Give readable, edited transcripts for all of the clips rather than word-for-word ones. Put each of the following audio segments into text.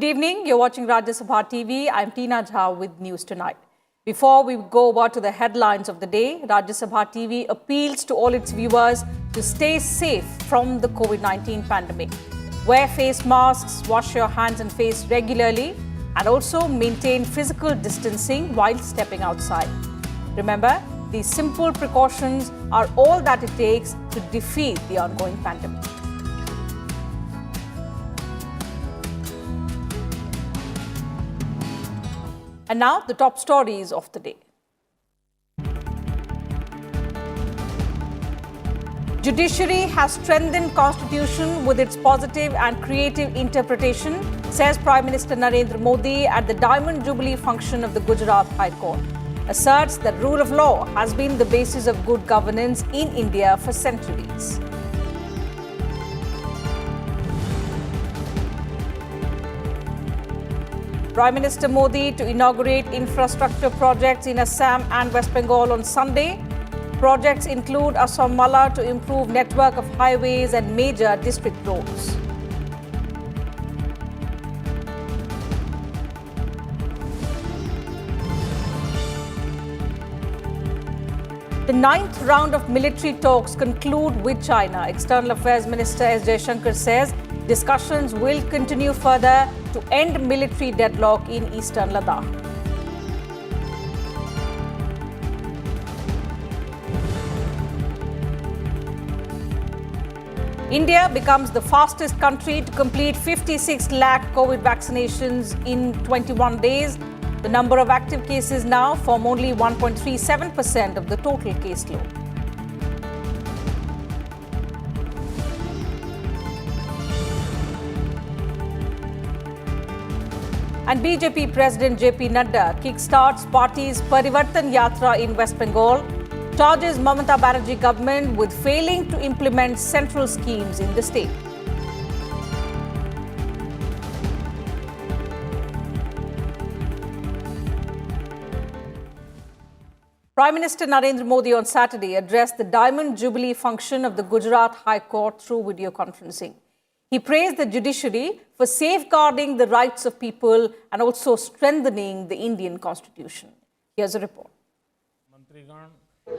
Good evening. You're watching Sabha TV. I'm Tina Jha with News Tonight. Before we go over to the headlines of the day, Sabha TV appeals to all its viewers to stay safe from the COVID-19 pandemic. Wear face masks, wash your hands and face regularly, and also maintain physical distancing while stepping outside. Remember, these simple precautions are all that it takes to defeat the ongoing pandemic. And now, the top stories of the day. Judiciary has strengthened Constitution with its positive and creative interpretation, says Prime Minister Narendra Modi at the Diamond Jubilee function of the Gujarat High Court. Asserts that rule of law has been the basis of good governance in India for centuries. Prime Minister Modi to inaugurate infrastructure projects in Assam and West Bengal on Sunday. Projects include Assam Mala to improve network of highways and major district roads. The 9th round of military talks conclude with China. External Affairs Minister S Jaishankar says discussions will continue further to end military deadlock in eastern Ladakh. India becomes the fastest country to complete 56 lakh COVID vaccinations in 21 days. The number of active cases now form only 1.37% of the total caseload. And BJP President JP Nadda kickstarts party's Parivartan Yatra in West Bengal, charges Mamata Banerjee government with failing to implement central schemes in the state. Prime Minister Narendra Modi on Saturday addressed the Diamond Jubilee function of the Gujarat High Court through video conferencing. He praised the judiciary for safeguarding the rights of people and also strengthening the Indian Constitution. Here's a report.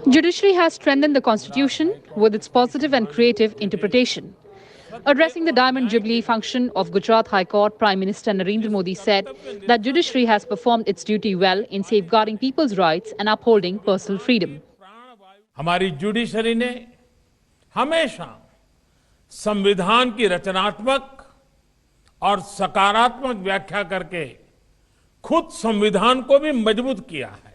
Judiciary has strengthened the Constitution with its positive and creative interpretation. Addressing the Diamond Jubilee function of Gujarat High Court, Prime Minister Narendra Modi said that judiciary has performed its duty well in safeguarding people's rights and upholding personal freedom. हमारी judiciary ने हमेशा संविधान की रचनात्मक और सकारात्मक व्याख्या करके खुद संविधान को भी मजबूत किया है।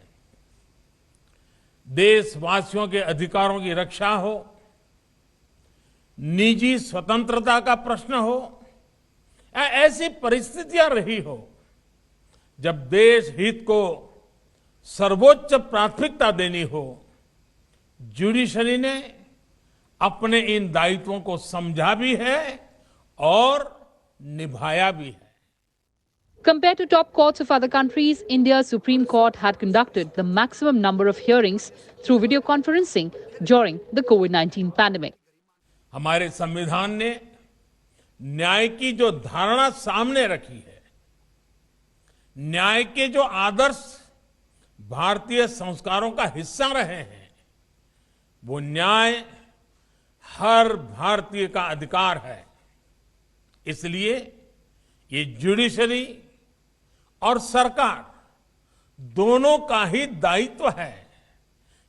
देशवासियों के अधिकारों की रक्षा हो, निजी स्वतंत्रता का प्रश्न हो, या ऐसी परिस्थितियां रही हो जब देश हित को सर्वोच्च प्राथमिकता देनी हो, जुडिशरी ने अपने इन दायित्वों को समझा भी है और निभाया भी है. Compared to top courts of other countries, India's Supreme Court had conducted the maximum number of hearings through video conferencing during the COVID-19 pandemic. हमारे संविधान ने न्याय की जो धारणा सामने रखी है, न्याय के जो आदर्श भारतीय संस्कारों का हिस्सा रहे हैं, वो न्याय हर भारतीय का अधिकार है. इसलिए ये जुडिशरी और सरकार दोनों का ही दायित्व है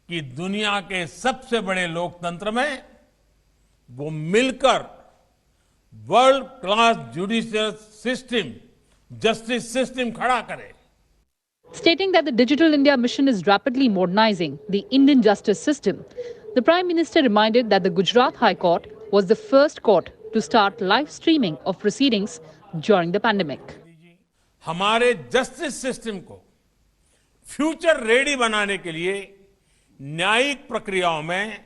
कि दुनिया के सबसे बड़े लोकतंत्र में वो मिलकर world class judicial system, justice system खड़ा करे. Stating that the Digital India mission is rapidly modernizing the Indian justice system, the Prime Minister reminded that the Gujarat High Court was the first court to start live streaming of proceedings during the pandemic. हमारे justice system को future ready बनाने के लिए न्यायिक प्रक्रियाओं में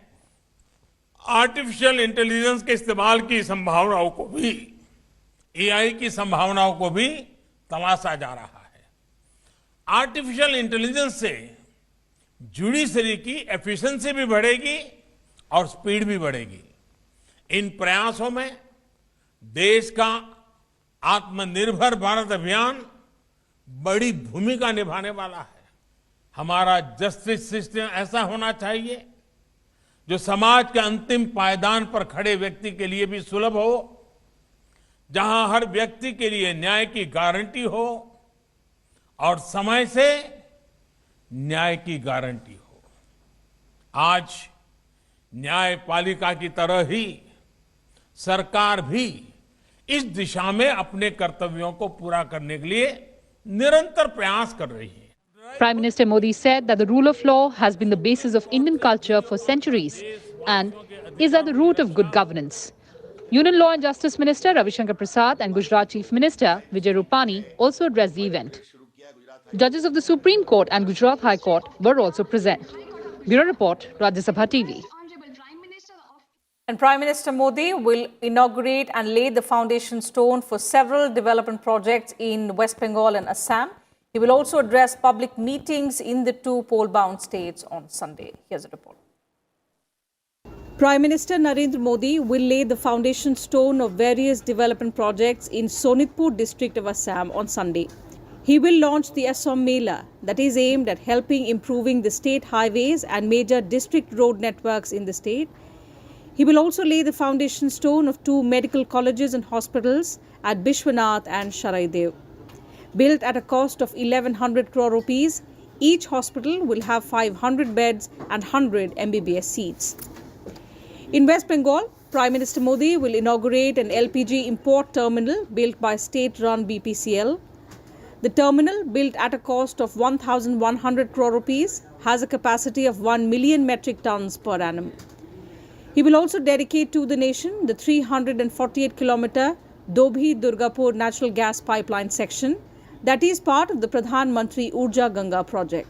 artificial intelligence के इस्तेमाल की संभावनाओं को भी, एआई की संभावनाओं को भी तलाशा जा रहा है. आर्टिफिशियल इंटेलिजेंस से जुडिशरी की एफिशिएंसी भी बढ़ेगी और स्पीड भी बढ़ेगी. इन प्रयासों में देश का आत्मनिर्भर भारत अभियान बड़ी भूमिका निभाने वाला है। हमारा जस्टिस सिस्टम ऐसा होना चाहिए जो समाज के अंतिम पायदान पर खड़े व्यक्ति के लिए भी सुलभ हो, जहां हर व्यक्ति के लिए न्याय की गारंटी हो और समय से न्याय की गारंटी हो। आज न्यायपालिका की तरह ही सरकार भी इस दिशा में अपने कर्तव्यों को पूरा करने के लिए निरंतर प्रयास कर रही है। Prime Minister Modi said that the rule of law has been the basis of Indian culture for centuries and is at the root of good governance. Union Law and Justice Minister Ravi Shankar Prasad and Gujarat Chief Minister Vijay Rupani also addressed the event. Judges of the Supreme Court and Gujarat High Court were also present. Bureau Report, Rajya Sabha TV. And Prime Minister Modi will inaugurate and lay the foundation stone for several development projects in West Bengal and Assam. He will also address public meetings in the two poll-bound states on Sunday. Here's a report. Prime Minister Narendra Modi will lay the foundation stone of various development projects in Sonitpur district of Assam on Sunday. He will launch the Assam Mela that is aimed at helping improving the state highways and major district road networks in the state. He will also lay the foundation stone of two medical colleges and hospitals at Bishwanath and Sharaidev. Built at a cost of 1100 crore rupees, each hospital will have 500 beds and 100 MBBS seats. In West Bengal, Prime Minister Modi will inaugurate an LPG import terminal built by state-run BPCL. The terminal, built at a cost of 1,100 crore rupees, has a capacity of 1 million metric tons per annum. He will also dedicate to the nation the 348-kilometer Dobhi-Durgapur natural gas pipeline section that is part of the Pradhan Mantri Urja Ganga project.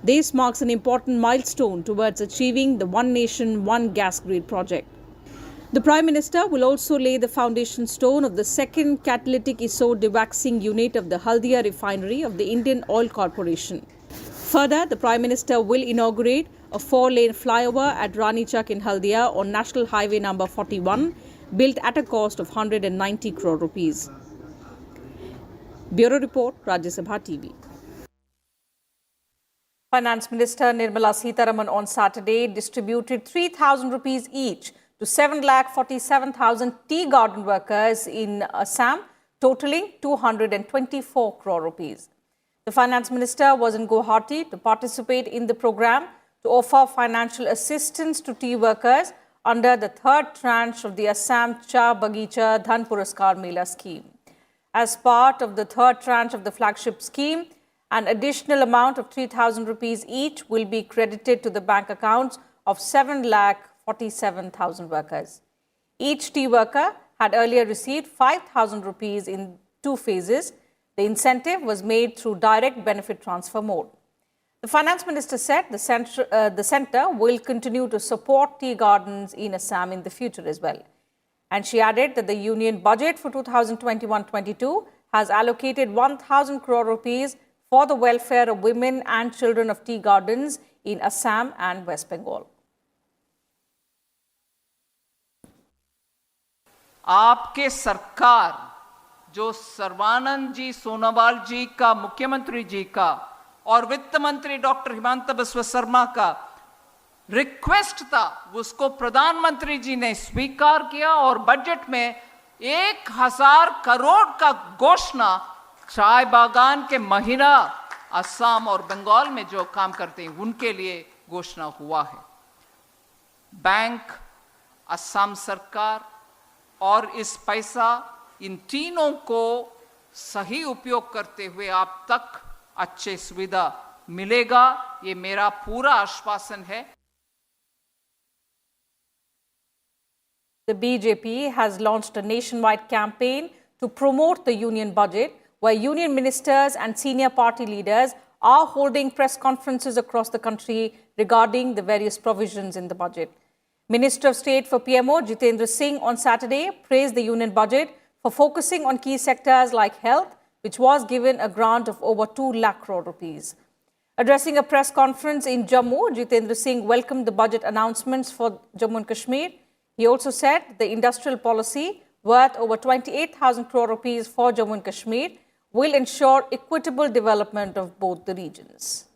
This marks an important milestone towards achieving the One Nation, One Gas Grid project. The Prime Minister will also lay the foundation stone of the second catalytic isode dewaxing unit of the Haldia refinery of the Indian Oil Corporation. Further, the Prime Minister will inaugurate a 4-lane flyover at Ranichak in Haldia on National Highway number 41, built at a cost of 190 crore rupees. Bureau Report, Rajya Sabha TV. Finance Minister Nirmala Sitharaman on Saturday distributed 3,000 rupees each to 7,47,000 tea garden workers in Assam, totaling 224 crore rupees. The Finance Minister was in Guwahati to participate in the program to offer financial assistance to tea workers under the third tranche of the Assam Cha Bagicha Dhan Puraskar Mela scheme. As part of the third tranche of the flagship scheme, an additional amount of 3,000 rupees each will be credited to the bank accounts of 7,47,000 workers. Each tea worker had earlier received 5,000 rupees in 2 phases. The incentive was made through direct benefit transfer mode. The Finance Minister said the centre will continue to support tea gardens in Assam in the future as well. And she added that the union budget for 2021-22 has allocated 1,000 crore rupees for the welfare of women and children of tea gardens in Assam and West Bengal. आपके सरकार जो सर्बानंद जी सोनोवाल जी का मुख्यमंत्री जी का और वित्त मंत्री doctor Himanta Biswa Sharma का रिक्वेस्ट था, उसको प्रधानमंत्री जी ने स्वीकार किया और बजट में 1,000 करोड़ का घोषणा चाय बागान के महिला असम और बंगाल में जो काम करते हैं उनके लिए घोषणा हुआ है। बैंक, असम सरकार और इस पैसा इन तीनों को सही उपयोग करते हुए आप तक अच्छे सुविधा मिलेगा, ये मेरा पूरा आश्वासन है। The BJP has launched a nationwide campaign to promote the union budget, where union ministers and senior party leaders are holding press conferences across the country regarding the various provisions in the budget. Minister of State for PMO Jitendra Singh on Saturday praised the union budget for focusing on key sectors like health, which was given a grant of over 2 lakh crore rupees. Addressing a press conference in Jammu, Jitendra Singh welcomed the budget announcements for Jammu and Kashmir. He also said the industrial policy worth over 28,000 crore rupees for Jammu and Kashmir will ensure equitable development of both the regions.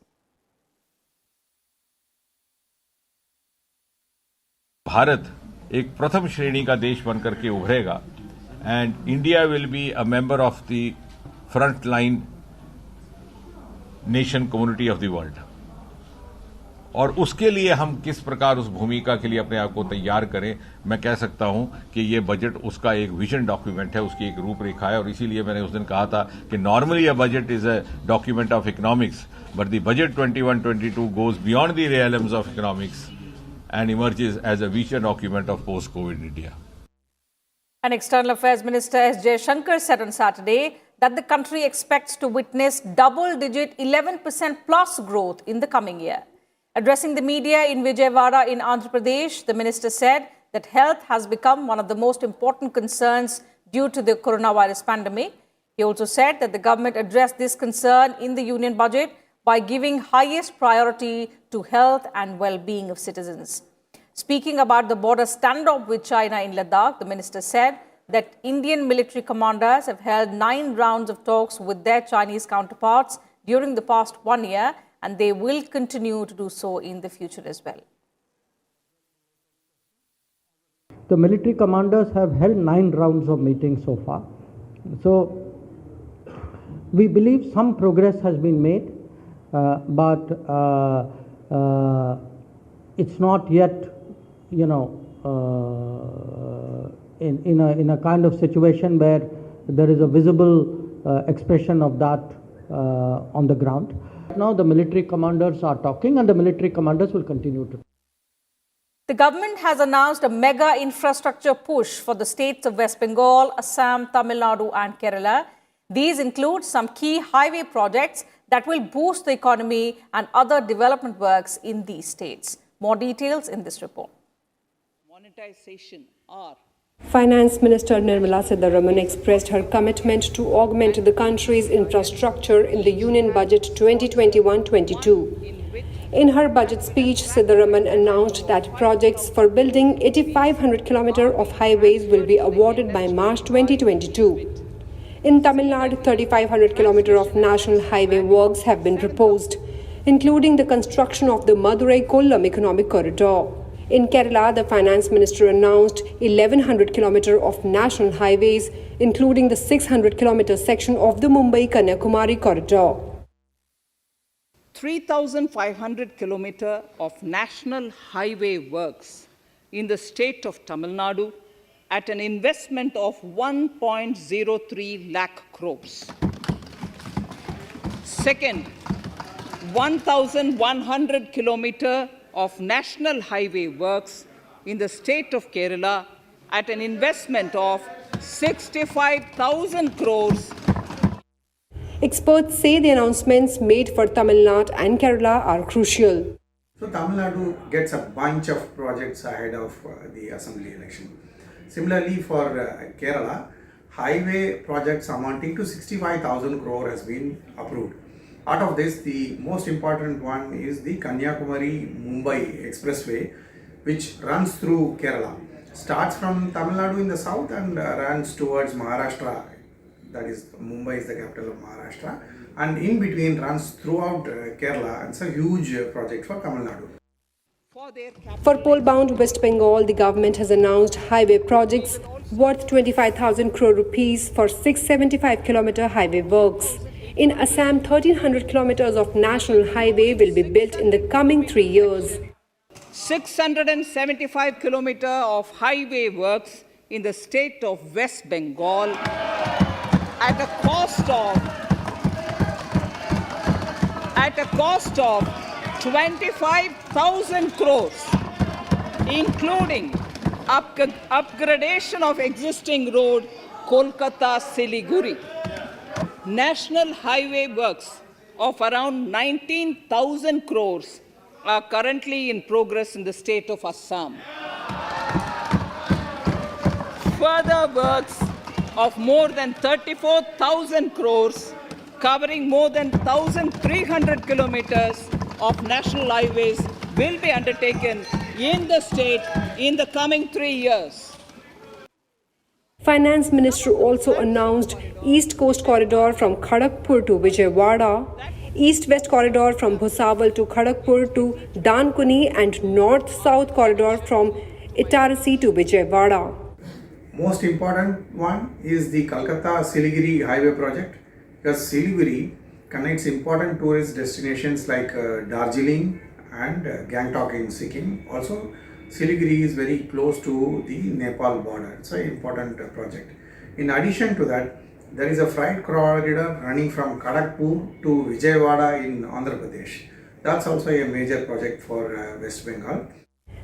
Bharat एक प्रथम श्रेणी का देश बनकर के उभरेगा and India will be a member of the frontline nation community of the world. और उसके लिए हम किस प्रकार उस भूमिका के लिए अपने आप को तैयार करें, मैं कह सकता हूं कि ये बजट उसका एक विजन डॉक्यूमेंट है, उसकी एक रूपरेखा है। और इसीलिए मैंने उस दिन कहा था कि normally a budget is a document of economics, but the budget 21-22 goes beyond the realms of economics and emerges as a vision document of post-COVID India. And External Affairs Minister S Jaishankar said on Saturday that the country expects to witness double-digit 11% plus growth in the coming year. Addressing the media in Vijayawada in Andhra Pradesh, the minister said that health has become one of the most important concerns due to the coronavirus pandemic. He also said that the government addressed this concern in the union budget by giving highest priority to health and well-being of citizens. Speaking about the border standoff with China in Ladakh, the minister said that Indian military commanders have held 9 rounds of talks with their Chinese counterparts during the past 1 year, and they will continue to do so in the future as well. The military commanders have held 9 rounds of meetings so far. So, we believe some progress has been made, but it's not yet, in a kind of situation where there is a visible expression of that on the ground. Now the military commanders are talking, and the military commanders will continue to. The government has announced a mega infrastructure push for the states of West Bengal, Assam, Tamil Nadu and Kerala. These include some key highway projects that will boost the economy and other development works in these states. More details in this report. Monetization or Finance Minister Nirmala Sitharaman expressed her commitment to augment the country's infrastructure in the Union Budget 2021-22. In her budget speech, Sitharaman announced that projects for building 8,500 kilometers of highways will be awarded by March 2022. In Tamil Nadu, 3,500 kilometers of national highway works have been proposed, including the construction of the Madurai-Kollam economic corridor. In Kerala, the Finance Minister announced 1,100 kilometers of national highways, including the 600 kilometer section of the Mumbai-Kanyakumari corridor. 3,500 kilometers of national highway works in the state of Tamil Nadu at an investment of 1.03 lakh crores. Second, 1,100 kilometers of national highway works in the state of Kerala at an investment of 65,000 crores. Experts say the announcements made for Tamil Nadu and Kerala are crucial. So Tamil Nadu gets a bunch of projects ahead of the assembly election. Similarly for Kerala, highway projects amounting to 65,000 crore has been approved. Out of this, the most important one is the Kanyakumari-Mumbai expressway, which runs through Kerala. Starts from Tamil Nadu in the south and runs towards Maharashtra. That is, Mumbai is the capital of Maharashtra. And in between runs throughout Kerala. It's a huge project for Tamil Nadu. For poll-bound West Bengal, the government has announced highway projects worth 25,000 crore rupees for 675 kilometer highway works. In Assam, 1,300 kilometers of national highway will be built in the coming 3 years. 675 kilometers of highway works in the state of West Bengal at a cost of 25,000 crores, including upgradation of existing road Kolkata-Siliguri. National highway works of around 19,000 crores are currently in progress in the state of Assam. Further works of more than 34,000 crores covering more than 1,300 kilometers of national highways will be undertaken in the state in the coming 3 years. Finance Minister also announced East Coast Corridor from Kharagpur to Vijayawada, East-West Corridor from Bhusawal to Kharagpur to Dankuni, and North-South Corridor from Itarasi to Vijayawada. Most important one is the Kolkata-Siliguri highway project, because Siliguri connects important tourist destinations like Darjeeling and Gangtok in Sikkim. Also, Siliguri is very close to the Nepal border. It's an important project. In addition to that, there is a freight corridor running from Kharagpur to Vijayawada in Andhra Pradesh. That's also a major project for West Bengal.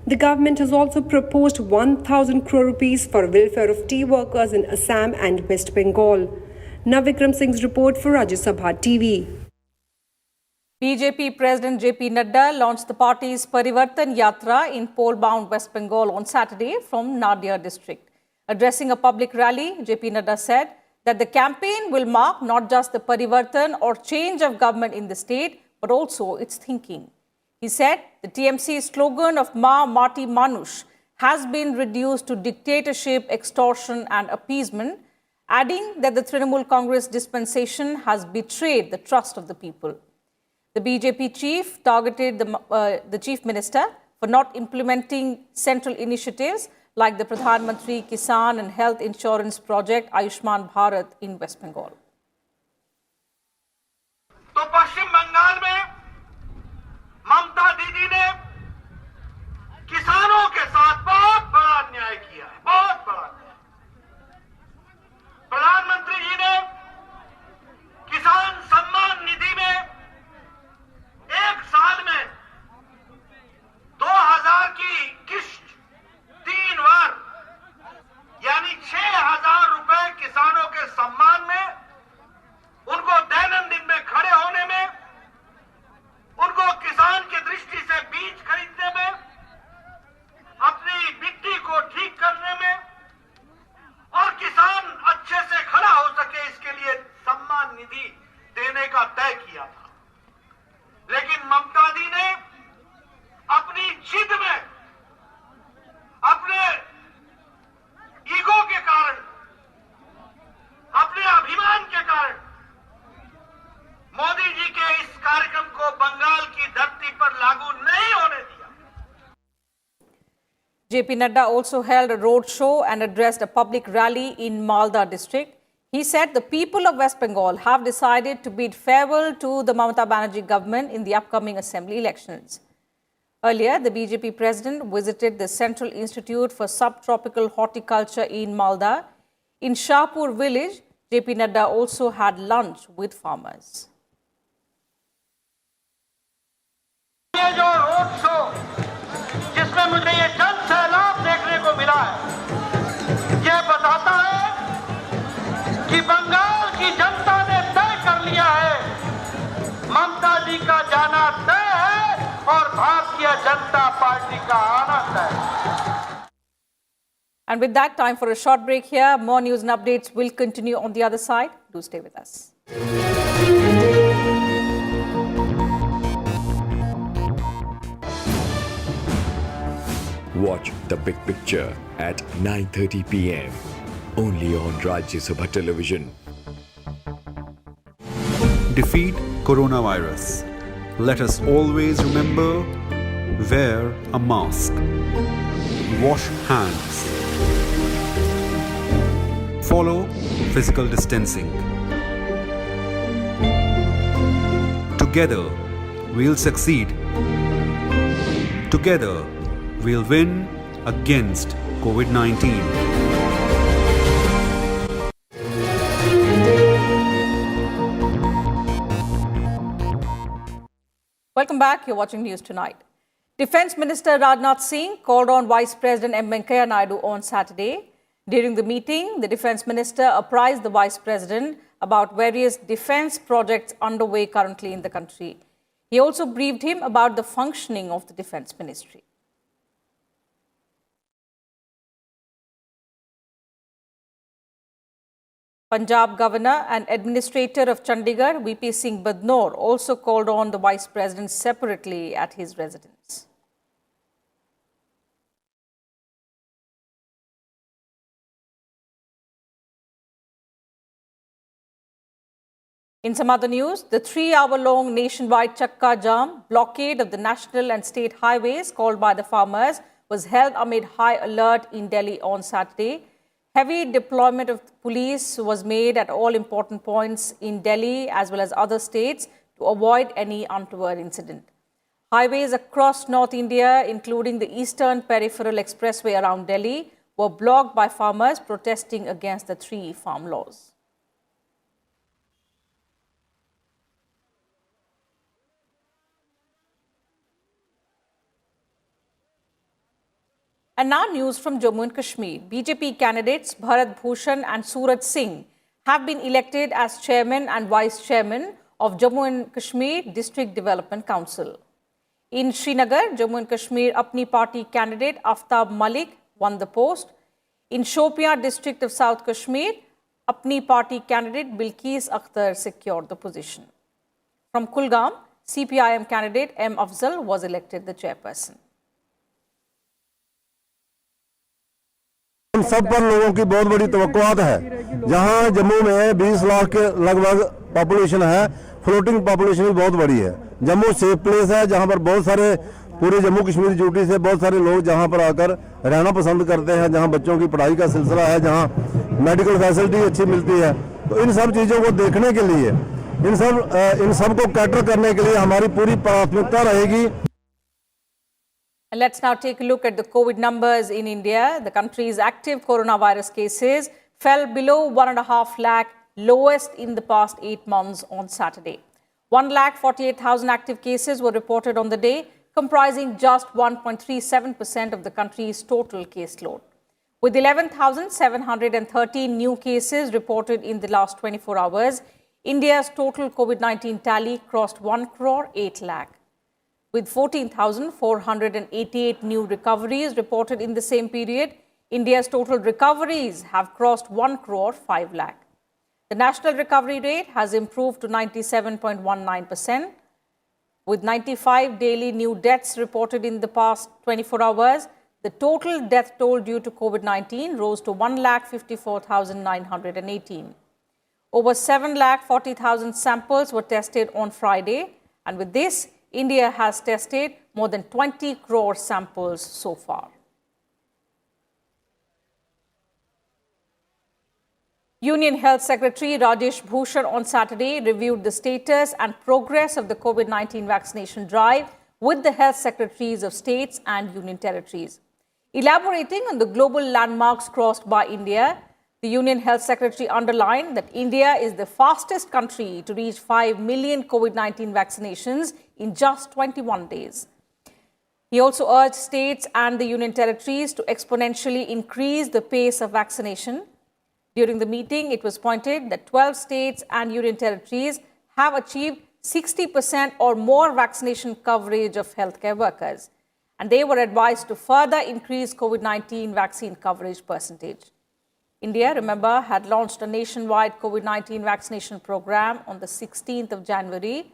The government has also proposed 1,000 crore rupees for welfare of tea workers in Assam and West Bengal. Navikram Singh's report for Rajya Sabha TV. BJP President JP Nadda launched the party's Parivartan Yatra in poll-bound West Bengal on Saturday from Nadia district. Addressing a public rally, JP Nadda said that the campaign will mark not just the Parivartan or change of government in the state, but also its thinking. He said the TMC's slogan of Ma Mati Manush has been reduced to dictatorship, extortion and appeasement, adding that the Trinamool Congress dispensation has betrayed the trust of the people. The BJP chief targeted the Chief Minister for not implementing central initiatives like the Pradhan Mantri Kisan and Health Insurance Project Ayushman Bharat in West Bengal. तो पश्चिम बंगाल में ममता दीदी ने किसानों के साथ बहुत बड़ा अन्याय किया है, बहुत बड़ा अन्याय। प्रधानमंत्री जी ने किसान सम्मान निधि में एक साल में 2000 की किश्त 3 बार यानी 6000 रुपए किसानों के सम्मान में, उनको दैनंदिन में खड़े होने में, उनको किसान की दृष्टि से बीज खरीदने में, अपनी मिट्टी को ठीक करने में और किसान अच्छे से खड़ा हो सके इसके लिए सम्मान निधि देने का तय किया था। लेकिन ममता दी ने अपनी जिद में, अपने ईगो के कारण, अपने अभिमान के कारण मोदी जी के इस कार्यक्रम को बंगाल की धरती पर लागू नहीं होने दिया। JP Nadda also held a road show and addressed a public rally in Malda district. He said the people of West Bengal have decided to bid farewell to the Mamata Banerjee government in the upcoming assembly elections. Earlier, the BJP president visited the Central Institute for Subtropical Horticulture in Malda. In Shahpur village, JP Nadda also had lunch with farmers. ये जो road show जिसमें मुझे ये जन सैलाब देखने को मिला है, ये बताता है कि बंगाल की जनता ने तय कर लिया है, ममता जी का जाना तय है और भारतीय जनता पार्टी का आना तय है। And with that, time for a short break here. More news and updates will continue on the other side. Do stay with us. Watch The Big Picture at 9:30 p.m. only on Rajya Sabha television. Defeat coronavirus. Let us always remember, wear a mask. Wash hands. Follow physical distancing. Together, we'll succeed. Together, we'll win against COVID-19. Welcome back. You're watching News Tonight. Defence Minister Rajnath Singh called on Vice President M. Venkaiah Naidu on Saturday. During the meeting, the Defence Minister apprised the Vice President about various defence projects underway currently in the country. He also briefed him about the functioning of the Defence Ministry. Punjab Governor and Administrator of Chandigarh, VP Singh Badnoor, also called on the Vice President separately at his residence. In some other news, the 3-hour-long nationwide Chakka Jam blockade of the national and state highways called by the farmers was held amid high alert in Delhi on Saturday. Heavy deployment of police was made at all important points in Delhi as well as other states to avoid any untoward incident. Highways across North India, including the Eastern Peripheral Expressway around Delhi, were blocked by farmers protesting against the 3 farm laws. And now news from Jammu and Kashmir. BJP candidates Bharat Bhushan and Suraj Singh have been elected as chairman and vice chairman of Jammu and Kashmir District Development Council. In Srinagar, Jammu and Kashmir Apni Party candidate Aftab Malik won the post. In Shopian district of South Kashmir, Apni Party candidate Bilkis Akhtar secured the position. From Kulgam, CPIM candidate M. Afzal was elected the chairperson. हम सब पर लोगों की बहुत बड़ी तवक्कुआत है। जहां जम्मू में 20 लाख के लगभग पॉपुलेशन है, फ्लोटिंग पॉपुलेशन भी बहुत बड़ी है। जम्मू सेफ प्लेस है जहां पर बहुत सारे पूरे जम्मू कश्मीर यूटी से बहुत सारे लोग जहां पर आकर रहना पसंद करते हैं, जहां बच्चों की पढ़ाई का सिलसिला है, जहां मेडिकल फैसिलिटी अच्छी मिलती है। तो इन सब चीज़ों को देखने के लिए, इन सब को कैटर करने के लिए हमारी पूरी प्राथमिकता रहेगी। And let's now take a look at the COVID numbers in India. The country's active coronavirus cases fell below 1.5 lakh, lowest in the past 8 months on Saturday. 1,48,000 active cases were reported on the day, comprising just 1.37% of the country's total caseload. With 11,713 new cases reported in the last 24 hours, India's total COVID-19 tally crossed 1 crore 8 lakh. With 14,488 new recoveries reported in the same period, India's total recoveries have crossed 1 crore 5 lakh. The national recovery rate has improved to 97.19%. With 95 daily new deaths reported in the past 24 hours, the total death toll due to COVID-19 rose to 1,54,918. Over 7,40,000 samples were tested on Friday, and with this, India has tested more than 20 crore samples so far. Union Health Secretary Rajesh Bhushan on Saturday reviewed the status and progress of the COVID-19 vaccination drive with the health secretaries of states and union territories. Elaborating on the global landmarks crossed by India, the Union Health Secretary underlined that India is the fastest country to reach 5 million COVID-19 vaccinations in just 21 days. He also urged states and the union territories to exponentially increase the pace of vaccination. During the meeting, it was pointed that 12 states and union territories have achieved 60% or more vaccination coverage of healthcare workers, and they were advised to further increase COVID-19 vaccine coverage percentage. India, remember, had launched a nationwide COVID-19 vaccination program on the 16th of January.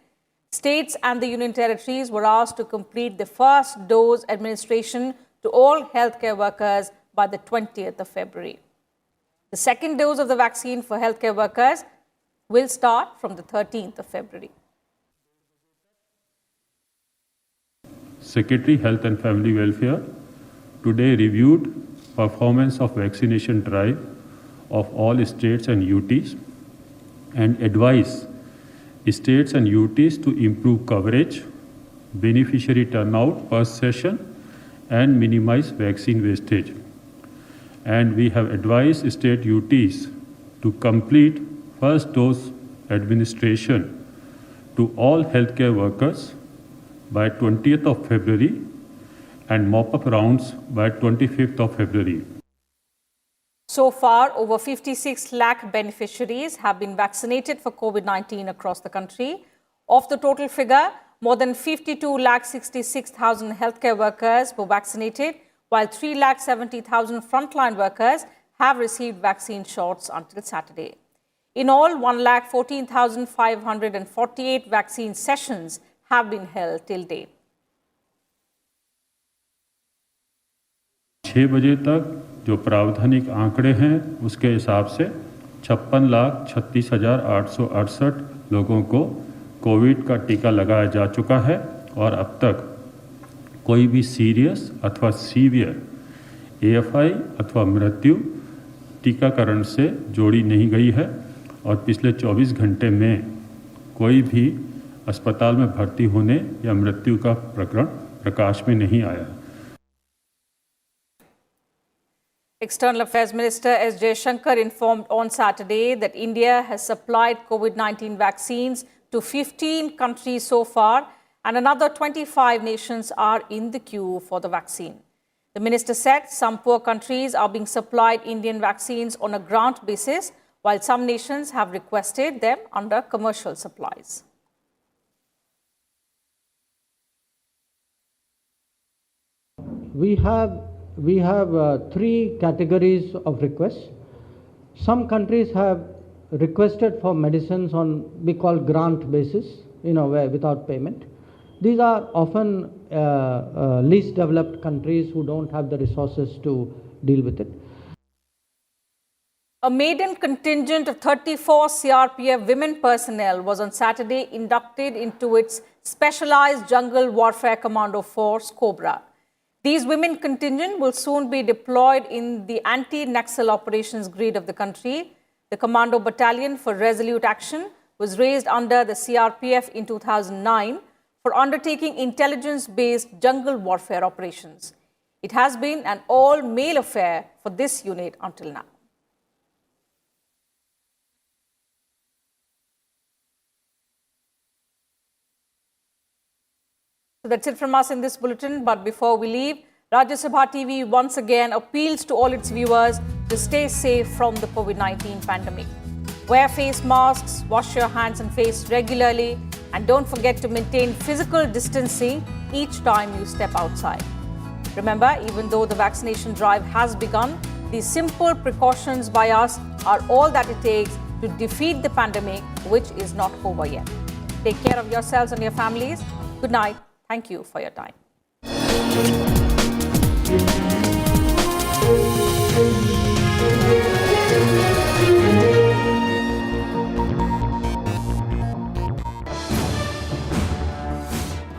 States and the union territories were asked to complete the first dose administration to all healthcare workers by the 20th of February. The second dose of the vaccine for healthcare workers will start from the 13th of February. Secretary Health and Family Welfare today reviewed performance of vaccination drive of all states and UTs and advised states and UTs to improve coverage, beneficiary turnout per session and minimize vaccine wastage. And we have advised state UTs to complete first dose administration to all healthcare workers by 20th of February and mop-up rounds by 25th of February. So far, over 56 lakh beneficiaries have been vaccinated for COVID-19 across the country. Of the total figure, more than 52,66,000 healthcare workers were vaccinated, while 3,70,000 frontline workers have received vaccine shots until Saturday. In all, 1,14,548 vaccine sessions have been held till date. 6 बजे तक जो प्रावधानिक आंकड़े हैं उसके हिसाब से 56,36,868 लोगों को कोविड का टीका लगाया जा चुका है और अब तक कोई भी सीरियस अथवा सीवियर AFI अथवा मृत्यु टीकाकरण से जोड़ी नहीं गई है और पिछले 24 घंटे में कोई भी अस्पताल में भर्ती होने या मृत्यु का प्रकरण प्रकाश में नहीं आया। External Affairs Minister S Jaishankar informed on Saturday that India has supplied COVID-19 vaccines to 15 countries so far, and another 25 nations are in the queue for the vaccine. The minister said some poor countries are being supplied Indian vaccines on a grant basis, while some nations have requested them under commercial supplies. We have three categories of requests. Some countries have requested for medicines on we call grant basis, where without payment. These are often least developed countries who don't have the resources to deal with it. A maiden contingent of 34 CRPF women personnel was on Saturday inducted into its specialized jungle warfare commando force, Cobra. These women contingent will soon be deployed in the anti-Naxal operations grid of the country. The Commando Battalion for Resolute Action was raised under the CRPF in 2009 for undertaking intelligence-based jungle warfare operations. It has been an all-male affair for this unit until now. So that's it from us in this bulletin. But before we leave, Rajya Sabha TV once again appeals to all its viewers to stay safe from the COVID-19 pandemic. Wear face masks, wash your hands and face regularly, and don't forget to maintain physical distancing each time you step outside. Remember, even though the vaccination drive has begun, these simple precautions by us are all that it takes to defeat the pandemic, which is not over yet. Take care of yourselves and your families. Good night. Thank you for your time.